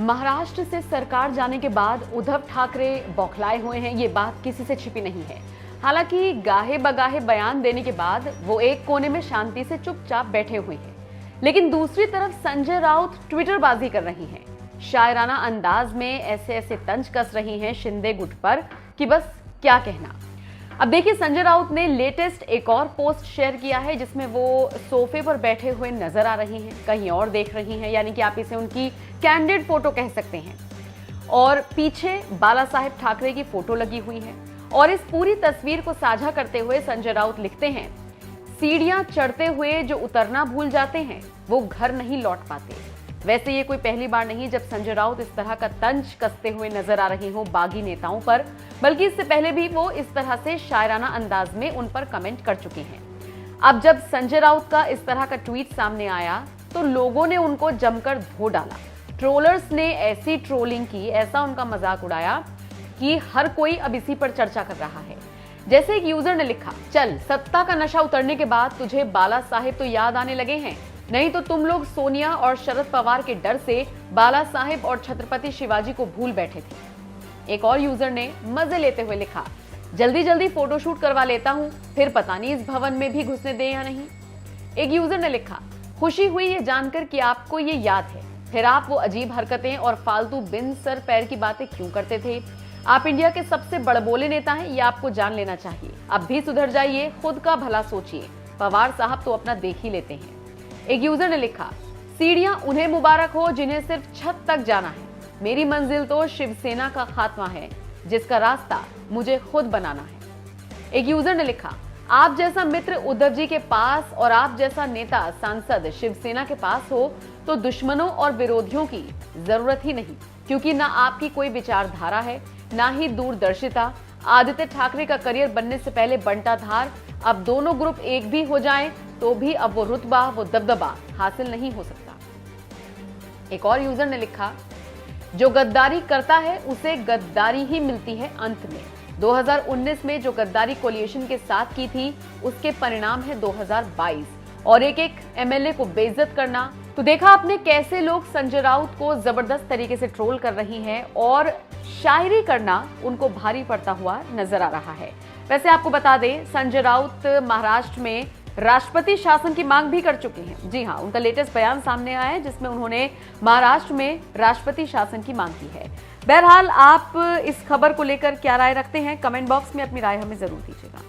महाराष्ट्र से सरकार जाने के बाद उद्धव ठाकरे बौखलाए हुए हैं, ये बात किसी से छिपी नहीं है। हालांकि गाहे बगाहे बयान देने के बाद वो एक कोने में शांति से चुपचाप बैठे हुए हैं, लेकिन दूसरी तरफ संजय राउत ट्विटरबाजी कर रही हैं, शायराना अंदाज में ऐसे ऐसे तंज कस रही हैं शिंदे गुट पर कि बस क्या कहना। अब देखिए, संजय राउत ने लेटेस्ट एक और पोस्ट शेयर किया है जिसमें वो सोफे पर बैठे हुए नजर आ रही हैं, कहीं और देख रही हैं, यानी कि आप इसे उनकी कैंडिड फोटो कह सकते हैं। और पीछे बाला साहेब ठाकरे की फोटो लगी हुई है और इस पूरी तस्वीर को साझा करते हुए संजय राउत लिखते हैं, सीढ़ियां चढ़ते हुए जो उतरना भूल जाते हैं वो घर नहीं लौट पाते। वैसे ये कोई पहली बार नहीं जब संजय राउत इस तरह का तंज कसते हुए नजर आ रही हो बागी नेताओं पर, बल्कि इससे पहले भी वो इस तरह से शायराना अंदाज में उन पर कमेंट कर चुके हैं। अब जब संजय राउत का इस तरह का ट्वीट सामने आया तो लोगों ने उनको जमकर धो डाला। ट्रोलर्स ने ऐसी ट्रोलिंग की, ऐसा उनका मजाक उड़ाया कि हर कोई अब इसी पर चर्चा कर रहा है। जैसे एक यूजर ने लिखा, चल सत्ता का नशा उतरने के बाद तुझे बाला साहेब तो याद आने लगे हैं, नहीं तो तुम लोग सोनिया और शरद पवार के डर से बाला साहेब और छत्रपति शिवाजी को भूल बैठे थे। एक और यूजर ने मजे लेते हुए लिखा, जल्दी जल्दी फोटोशूट करवा लेता हूं, फिर पता नहीं इस भवन में भी घुसने दें या नहीं। एक यूजर ने लिखा, खुशी हुई ये जानकर कि आपको ये याद है, फिर आप वो अजीब हरकतें और फालतू बिन सर पैर की बातें क्यों करते थे। आप इंडिया के सबसे बड़बोले नेता हैं, ये आपको जान लेना चाहिए। अब भी सुधर जाइए, खुद का भला सोचिए, पवार साहब तो अपना देख ही लेते हैं। एक यूजर ने लिखा, सीढ़ियां उन्हें मुबारक हो जिन्हें सिर्फ छत तक जाना है, मेरी मंजिल तो शिवसेना का खात्मा है जिसका रास्ता मुझे खुद बनाना है। एक यूजर ने लिखा, आप जैसा मित्र उद्धव जी के पास और आप जैसा नेता सांसद शिवसेना के पास हो तो दुश्मनों और विरोधियों की जरूरत ही नहीं, क्योंकि ना आपकी कोई विचारधारा है ना ही दूरदर्शिता। आदित्य ठाकरे का करियर बनने से पहले बंटाधार, अब दोनों ग्रुप एक भी हो जाएं तो भी अब वो रुतबा, वो दबदबा हासिल नहीं हो सकता। एक और यूजर ने लिखा, जो गद्दारी करता है उसे गद्दारी ही मिलती है अंत में। 2019 में जो गद्दारी कोलिएशन के साथ की थी उसके परिणाम है 2022 और एक एक एमएलए को बेइज्जत करना। तो देखा आपने कैसे लोग संजय राउत को जबरदस्त तरीके से ट्रोल कर रही हैं और शायरी करना उनको भारी पड़ता हुआ नजर आ रहा है। वैसे आपको बता दें, संजय राउत महाराष्ट्र में राष्ट्रपति शासन की मांग भी कर चुके हैं। जी हां, उनका लेटेस्ट बयान सामने आया है जिसमें उन्होंने महाराष्ट्र में राष्ट्रपति शासन की मांग की है। बहरहाल आप इस खबर को लेकर क्या राय रखते हैं, कमेंट बॉक्स में अपनी राय हमें जरूर दीजिएगा।